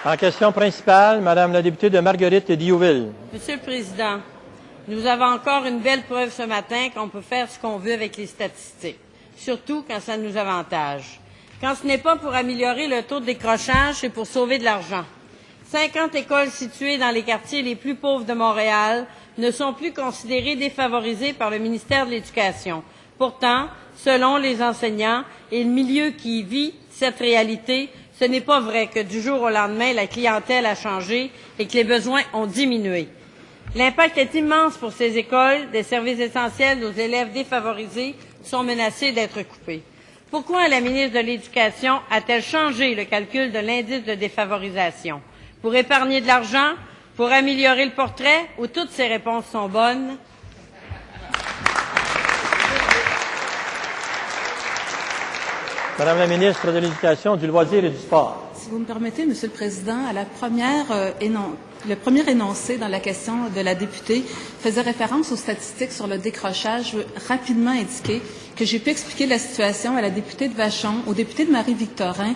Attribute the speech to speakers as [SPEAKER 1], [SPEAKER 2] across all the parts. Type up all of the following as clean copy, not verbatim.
[SPEAKER 1] En question principale, Madame la députée de Marguerite-Diouville.
[SPEAKER 2] Monsieur le Président, nous avons encore une belle preuve ce matin qu'on peut faire ce qu'on veut avec les statistiques, surtout quand ça nous avantage. Quand ce n'est pas pour améliorer le taux de décrochage, c'est pour sauver de l'argent. 50 écoles situées dans les quartiers les plus pauvres de Montréal ne sont plus considérées défavorisées par le ministère de l'Éducation. Pourtant, selon les enseignants et le milieu qui vit cette réalité, ce n'est pas vrai que du jour au lendemain, la clientèle a changé et que les besoins ont diminué. L'impact est immense pour ces écoles. Des services essentiels aux élèves défavorisés sont menacés d'être coupés. Pourquoi la ministre de l'Éducation a-t-elle changé le calcul de l'indice de défavorisation? Pour épargner de l'argent? Pour améliorer le portrait? Ou toutes ces réponses sont bonnes?
[SPEAKER 1] Madame la ministre de l'Éducation, du loisir et du sport.
[SPEAKER 3] Si vous me permettez, Monsieur le Président, à la le premier énoncé dans la question de la députée faisait référence aux statistiques sur le décrochage. Je veux rapidement indiquer que j'ai pu expliquer la situation à la députée de Vachon, au député de Marie-Victorin,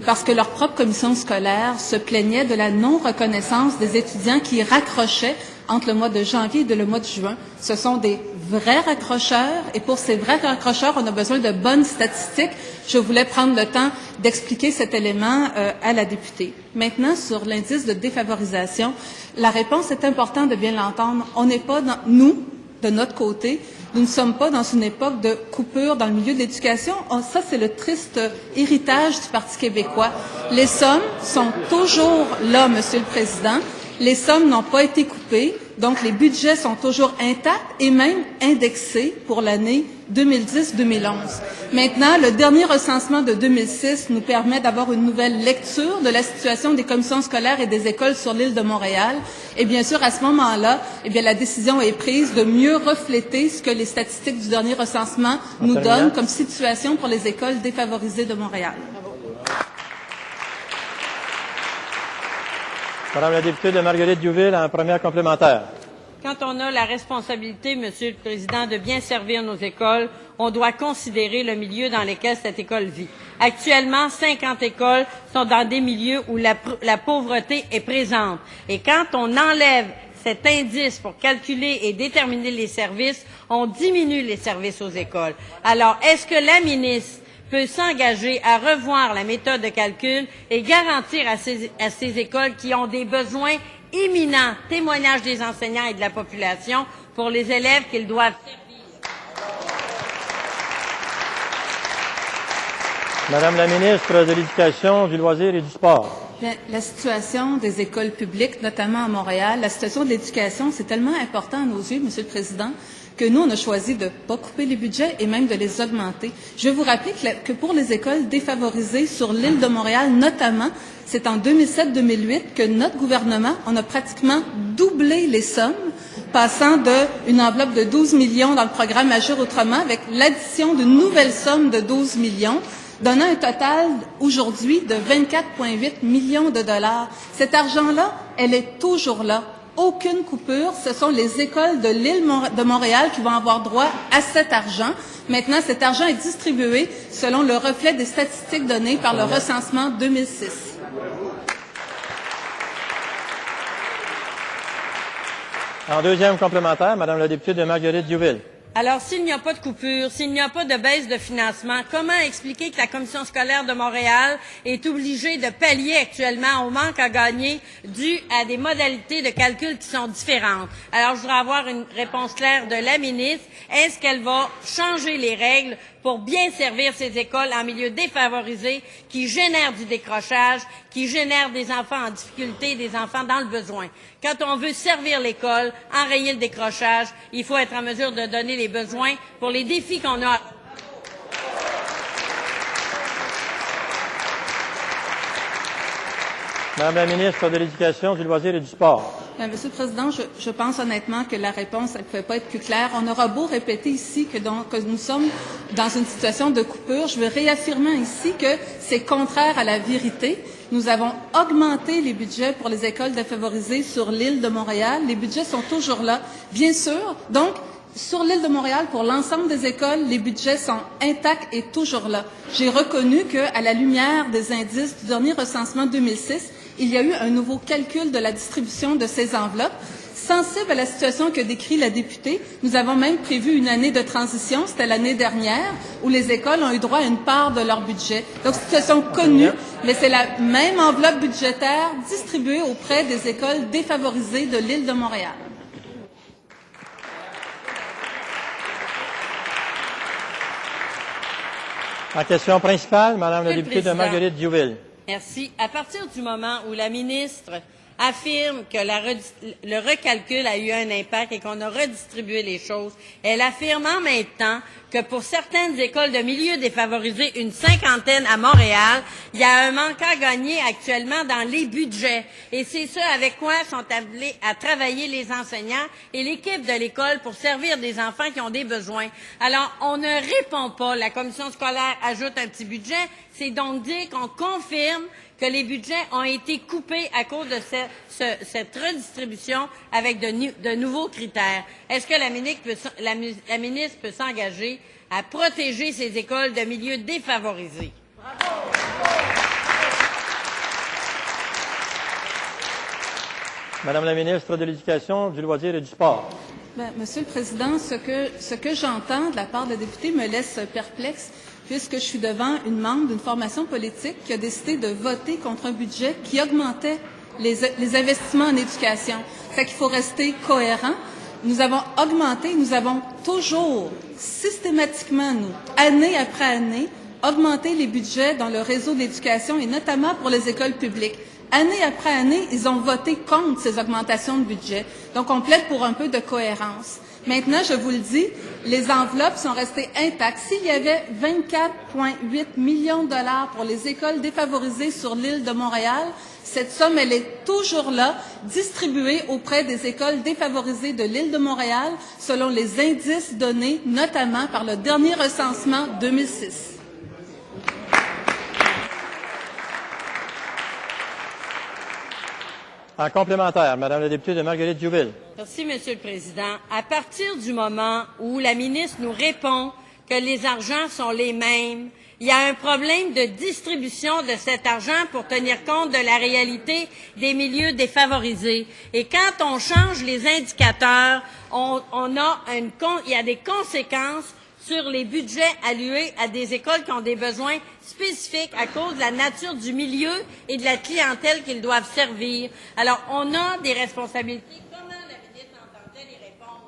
[SPEAKER 3] parce que leur propre commission scolaire se plaignait de la non-reconnaissance des étudiants qui raccrochaient entre le mois de janvier et le mois de juin. Ce sont des vrais raccrocheurs et pour ces vrais raccrocheurs, on a besoin de bonnes statistiques. Je voulais prendre le temps d'expliquer cet élément à la députée. Maintenant, sur l'indice de défavorisation, la réponse est importante de bien l'entendre. On n'est pas nous, de notre côté, nous ne sommes pas dans une époque de coupure dans le milieu de l'éducation. Ça, c'est le triste héritage du Parti québécois. Les sommes sont toujours là, Monsieur le Président. Les sommes n'ont pas été coupées, donc les budgets sont toujours intacts et même indexés pour l'année 2010-2011. Maintenant, le dernier recensement de 2006 nous permet d'avoir une nouvelle lecture de la situation des commissions scolaires et des écoles sur l'île de Montréal. Et bien sûr, à ce moment-là, la décision est prise de mieux refléter ce que les statistiques du dernier recensement nous donnent comme situation pour les écoles défavorisées de Montréal.
[SPEAKER 1] Madame la députée de Marguerite-Diouville, en première complémentaire.
[SPEAKER 2] Quand on a la responsabilité, Monsieur le Président, de bien servir nos écoles, on doit considérer le milieu dans lequel cette école vit. Actuellement, 50 écoles sont dans des milieux où la pauvreté est présente. Et quand on enlève cet indice pour calculer et déterminer les services, on diminue les services aux écoles. Alors, est-ce que la ministre peut s'engager à revoir la méthode de calcul et garantir à ces écoles qui ont des besoins imminents, témoignages des enseignants et de la population, pour les élèves qu'ils doivent servir?
[SPEAKER 1] Madame la ministre de l'Éducation, du loisir et du sport.
[SPEAKER 3] Bien, la situation des écoles publiques, notamment à Montréal, la situation de l'éducation, c'est tellement important à nos yeux, Monsieur le Président, que nous, on a choisi de ne pas couper les budgets et même de les augmenter. Je vais vous rappeler que pour les écoles défavorisées sur l'île de Montréal, notamment, c'est en 2007-2008 que notre gouvernement, on a pratiquement doublé les sommes, passant d'une enveloppe de 12 millions dans le programme Agir autrement, avec l'addition d'une nouvelle somme de 12 millions, donnant un total aujourd'hui de 24,8 millions de dollars. Cet argent-là, elle est toujours là. Aucune coupure. Ce sont les écoles de l'île de Montréal qui vont avoir droit à cet argent. Maintenant, cet argent est distribué selon le reflet des statistiques données par le recensement 2006.
[SPEAKER 1] En deuxième complémentaire, Madame la députée de Marguerite-Diouville.
[SPEAKER 2] Alors, s'il n'y a pas de coupure, s'il n'y a pas de baisse de financement, comment expliquer que la Commission scolaire de Montréal est obligée de pallier actuellement au manque à gagner dû à des modalités de calcul qui sont différentes? Alors, je voudrais avoir une réponse claire de la ministre. Est-ce qu'elle va changer les règles pour bien servir ces écoles en milieu défavorisé qui génèrent du décrochage, qui génèrent des enfants en difficulté, des enfants dans le besoin? Quand on veut servir l'école, enrayer le décrochage, il faut être en mesure de donner les besoins pour les défis qu'on a.
[SPEAKER 1] Madame la ministre de l'Éducation, du loisir et du sport.
[SPEAKER 3] Monsieur le Président, je pense honnêtement que la réponse ne pouvait pas être plus claire. On aura beau répéter ici que nous sommes dans une situation de coupure. Je veux réaffirmer ici que c'est contraire à la vérité. Nous avons augmenté les budgets pour les écoles défavorisées sur l'île de Montréal. Les budgets sont toujours là, bien sûr. Donc, sur l'île de Montréal, pour l'ensemble des écoles, les budgets sont intacts et toujours là. J'ai reconnu qu'à la lumière des indices du dernier recensement 2006, il y a eu un nouveau calcul de la distribution de ces enveloppes. Sensible à la situation que décrit la députée, nous avons même prévu une année de transition, c'était l'année dernière, où les écoles ont eu droit à une part de leur budget. Donc, c'est une situation connue, mais c'est la même enveloppe budgétaire distribuée auprès des écoles défavorisées de l'île de Montréal.
[SPEAKER 2] La
[SPEAKER 1] question principale, Madame la députée de Marguerite Diouville.
[SPEAKER 2] Merci. À partir du moment où la ministre affirme que le recalcul a eu un impact et qu'on a redistribué les choses, elle affirme en même temps que pour certaines écoles de milieux défavorisés, une cinquantaine à Montréal, il y a un manque à gagner actuellement dans les budgets. Et c'est ce avec quoi sont appelés à travailler les enseignants et l'équipe de l'école pour servir des enfants qui ont des besoins. Alors, on ne répond pas. La commission scolaire ajoute un petit budget. C'est donc dire qu'on confirme que les budgets ont été coupés à cause de cette redistribution avec de nouveaux critères. Est-ce que la ministre peut s'engager à protéger ces écoles de milieux défavorisés?
[SPEAKER 1] Madame la ministre de l'Éducation, du loisir et du sport.
[SPEAKER 3] Monsieur le Président, ce que j'entends de la part de la députée me laisse perplexe, puisque je suis devant une membre d'une formation politique qui a décidé de voter contre un budget qui augmentait les investissements en éducation. Fait qu'il faut rester cohérent. Nous avons augmenté, nous avons toujours, systématiquement, nous, année après année, augmenté les budgets dans le réseau de l'éducation et notamment pour les écoles publiques. Année après année, ils ont voté contre ces augmentations de budget. Donc, on plaide pour un peu de cohérence. Maintenant, je vous le dis, les enveloppes sont restées intactes. S'il y avait 24,8 millions de dollars pour les écoles défavorisées sur l'île de Montréal, cette somme, elle est toujours là, distribuée auprès des écoles défavorisées de l'île de Montréal, selon les indices donnés, notamment par le dernier recensement 2006.
[SPEAKER 1] En complémentaire, Madame la députée de Marguerite Diouville.
[SPEAKER 2] Merci, Monsieur le Président. À partir du moment où la ministre nous répond que les argents sont les mêmes, il y a un problème de distribution de cet argent pour tenir compte de la réalité des milieux défavorisés. Et quand on change les indicateurs, il y a des conséquences sur les budgets alloués à des écoles qui ont des besoins spécifiques à cause de la nature du milieu et de la clientèle qu'ils doivent servir. Alors, on a des responsabilités. Comment la ministre entend-elle y répondre?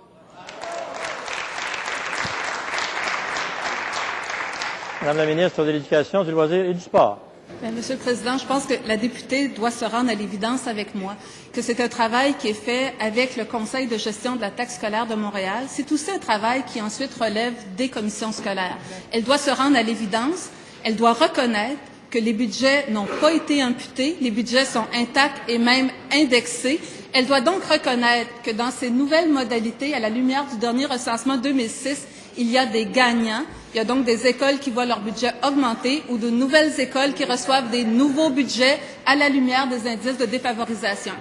[SPEAKER 1] Madame la ministre de l'Éducation, du loisir et du sport.
[SPEAKER 3] Monsieur le Président, je pense que la députée doit se rendre à l'évidence avec moi que c'est un travail qui est fait avec le Conseil de gestion de la taxe scolaire de Montréal. C'est aussi un travail qui ensuite relève des commissions scolaires. Elle doit se rendre à l'évidence, elle doit reconnaître que les budgets n'ont pas été imputés, les budgets sont intacts et même indexés. Elle doit donc reconnaître que dans ces nouvelles modalités, à la lumière du dernier recensement 2006, il y a des gagnants. Il y a donc des écoles qui voient leur budget augmenter ou de nouvelles écoles qui reçoivent des nouveaux budgets à la lumière des indices de défavorisation.